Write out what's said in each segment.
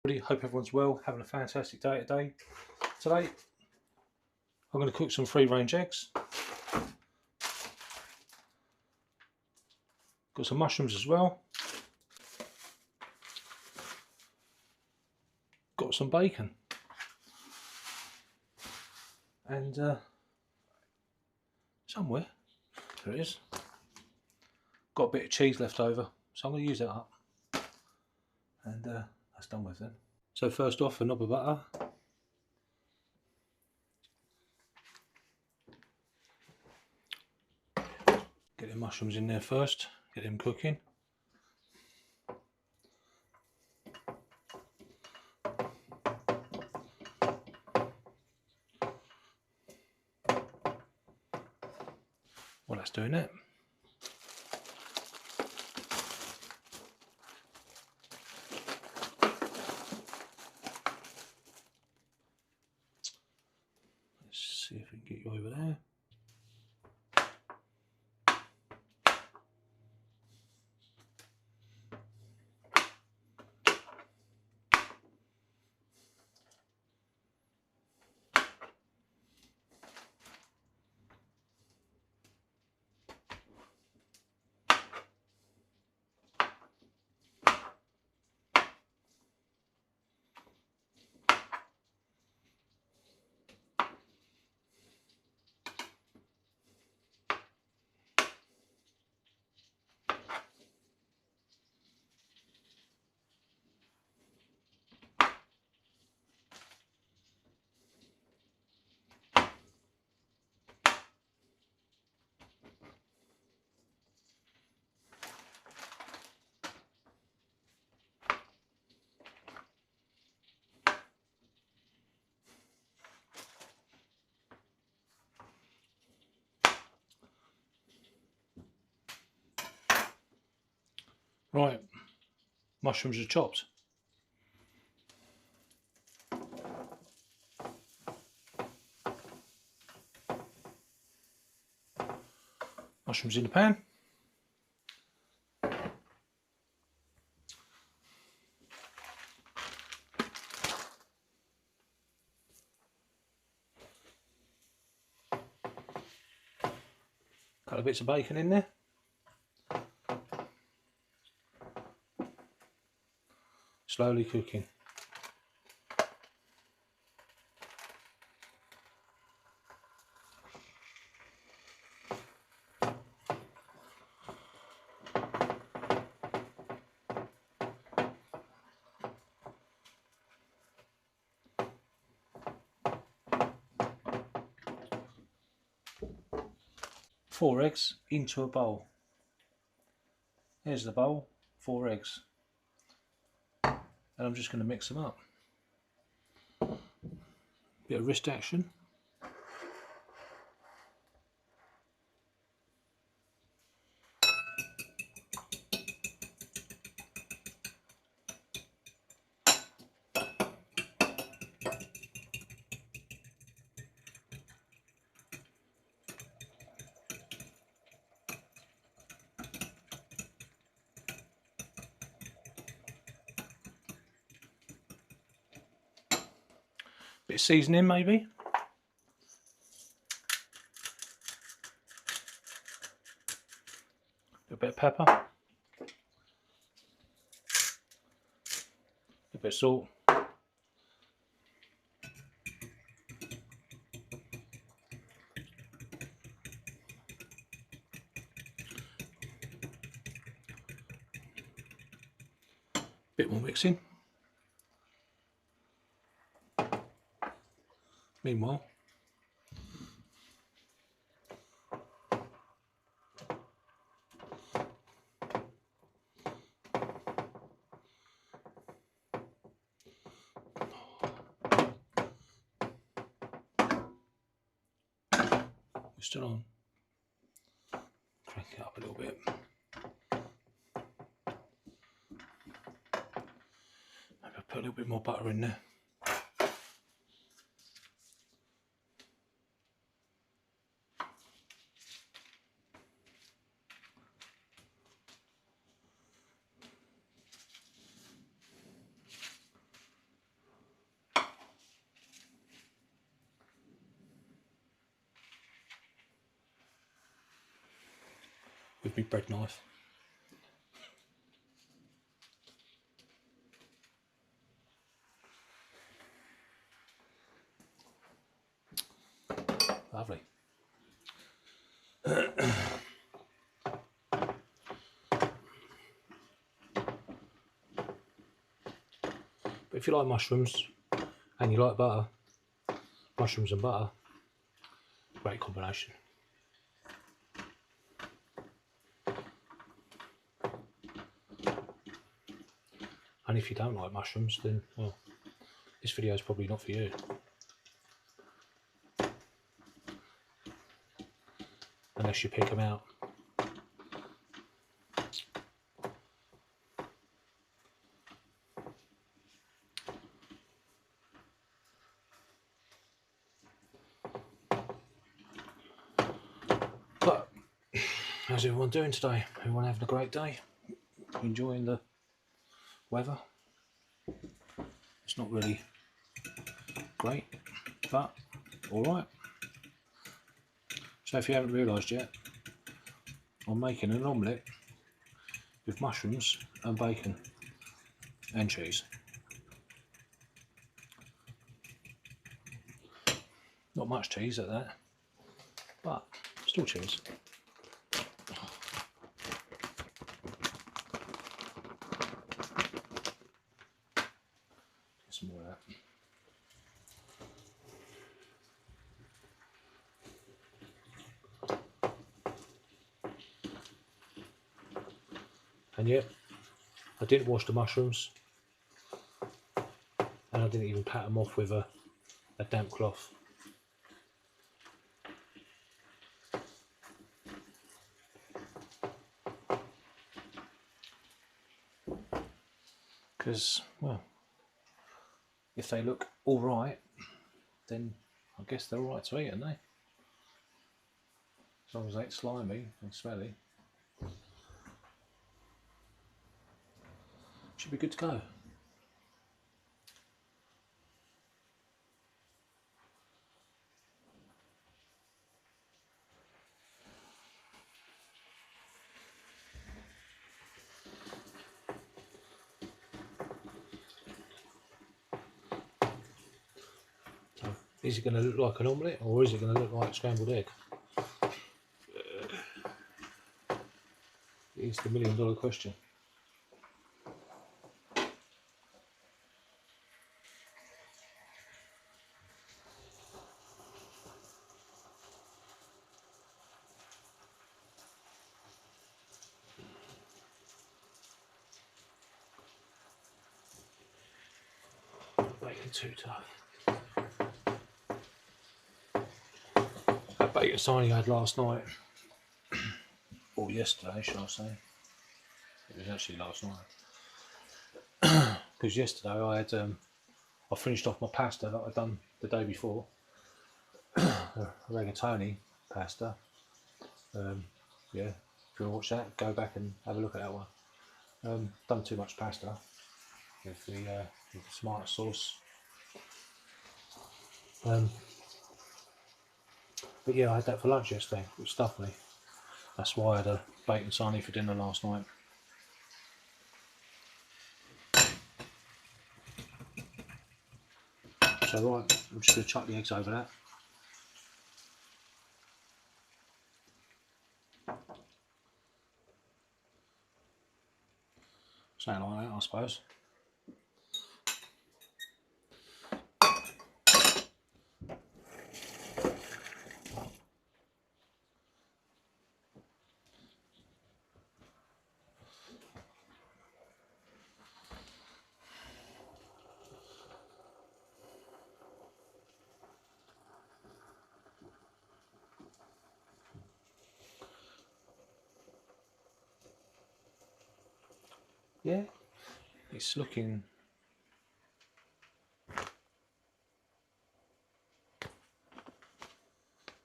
everybody, hope everyone's well, having a fantastic day today. Today I'm going to cook some free range eggs. Got some mushrooms as well. Got some bacon. And somewhere, there it is, got a bit of cheese left over, so I'm going to use that up. And that's done with then. So first off, a knob of butter. Get the mushrooms in there first, get them cooking. Well, that's doing it. Let's see if we can get you over there. Right, mushrooms are chopped. Mushrooms in the pan. Couple of bits of bacon in there. Slowly cooking. Four eggs into a bowl. Here's the bowl, 4 eggs. And I'm just going to mix them up. Bit of wrist action. Bit of seasoning maybe. A bit of pepper. A bit of salt. Bit more mixing. Meanwhile, we're still on. Crank it up a little bit. Maybe I'll put a little bit more butter in there. with my bread knife. Lovely. But if you like mushrooms and you like butter, mushrooms and butter, great combination. And if you don't like mushrooms, then well, this video is probably not for you. Unless you pick them out. But how's everyone doing today? Everyone having a great day? Enjoying the weather? It's not really great, but alright. So if you haven't realised yet, I'm making an omelette with mushrooms and bacon and cheese. Not much cheese at that, but still cheese. Get some more of that. And yet, I didn't wash the mushrooms, and I didn't even pat them off with a damp cloth. Because, well, if they look alright, then I guess they're alright to eat, aren't they? As long as they ain't slimy and smelly. Should be good to go. So, is it going to look like an omelette or is it going to look like scrambled egg? It's the $1 million question. Bacon too tough. That bacon signing I had last night, or yesterday, shall I say? It was actually last night. Because yesterday I had, I finished off my pasta that I'd done the day before, rigatoni pasta. Yeah, if you want to watch that, go back and have a look at that one. Done too much pasta with the tomato sauce. But yeah, I had that for lunch yesterday. It stuffed me. That's why I had a bacon sarnie for dinner last night. So right, I'm just going to chuck the eggs over that. Something like that, I suppose. Yeah, it's looking.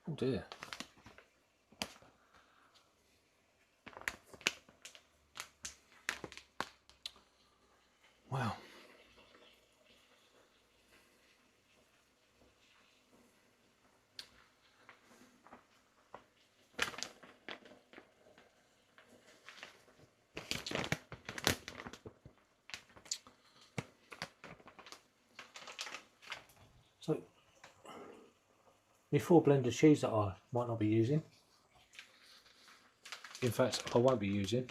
Oh dear. Wow. So, my 4 blended cheese that I might not be using. In fact, I won't be using.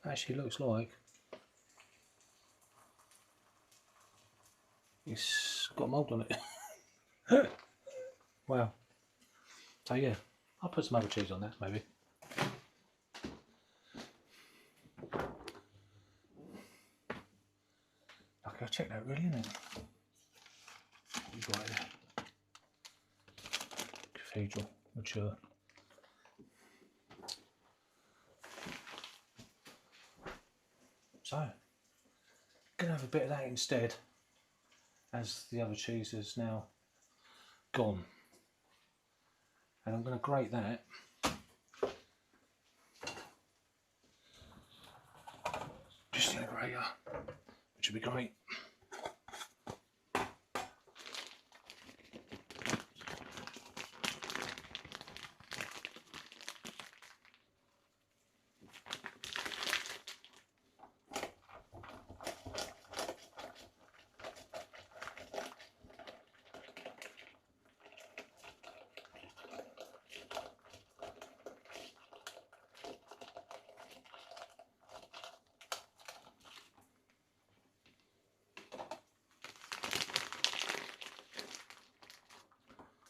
Actually looks like it's got mould on it. Wow. So yeah, I'll put some other cheese on that maybe. Okay, I'll check that really, isn't it? What you got here? Cathedral, mature. So, gonna have a bit of that instead, as the other cheese is now gone. And I'm gonna grate that. Just in a grater, which would be great.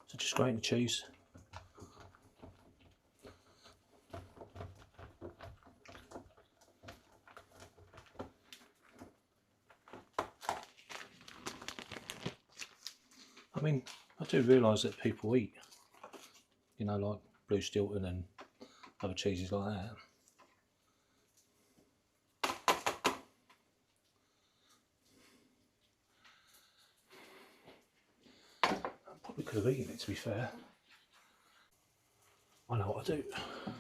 So just grating the cheese. I mean, I do realise that people eat, you know, like Blue Stilton and other cheeses like that. I probably could have eaten it, to be fair. I know what I do.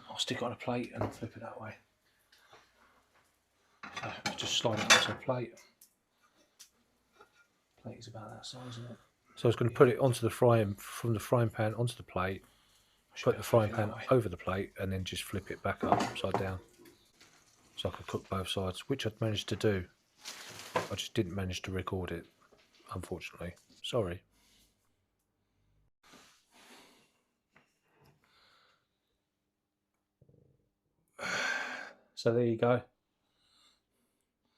I'll stick it on a plate and flip it that way. So just slide it onto a plate. Plate is about that size, isn't it? So I was going to put it onto the frying, from the frying pan onto the plate, put the frying pan over the plate, and then just flip it back up upside down. So I could cook both sides, which I'd managed to do. I just didn't manage to record it, unfortunately. Sorry. So there you go.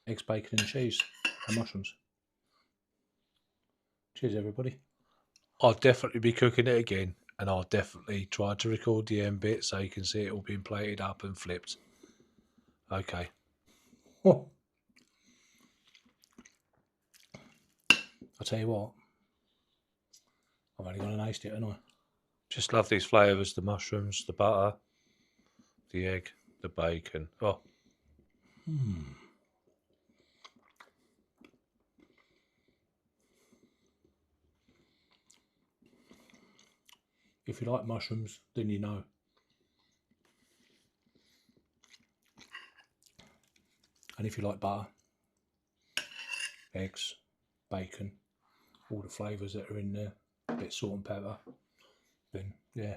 Eggs, bacon and cheese and mushrooms. Cheers everybody. I'll definitely be cooking it again, and I'll definitely try to record the end bit so you can see it all being plated up and flipped. Okay. Oh. I'll tell you what, I've only got to taste it, haven't I? Just love these flavours, the mushrooms, the butter, the egg, the bacon. Oh. If you like mushrooms, then you know. And if you like butter, eggs, bacon, all the flavours that are in there, a bit of salt and pepper, then yeah,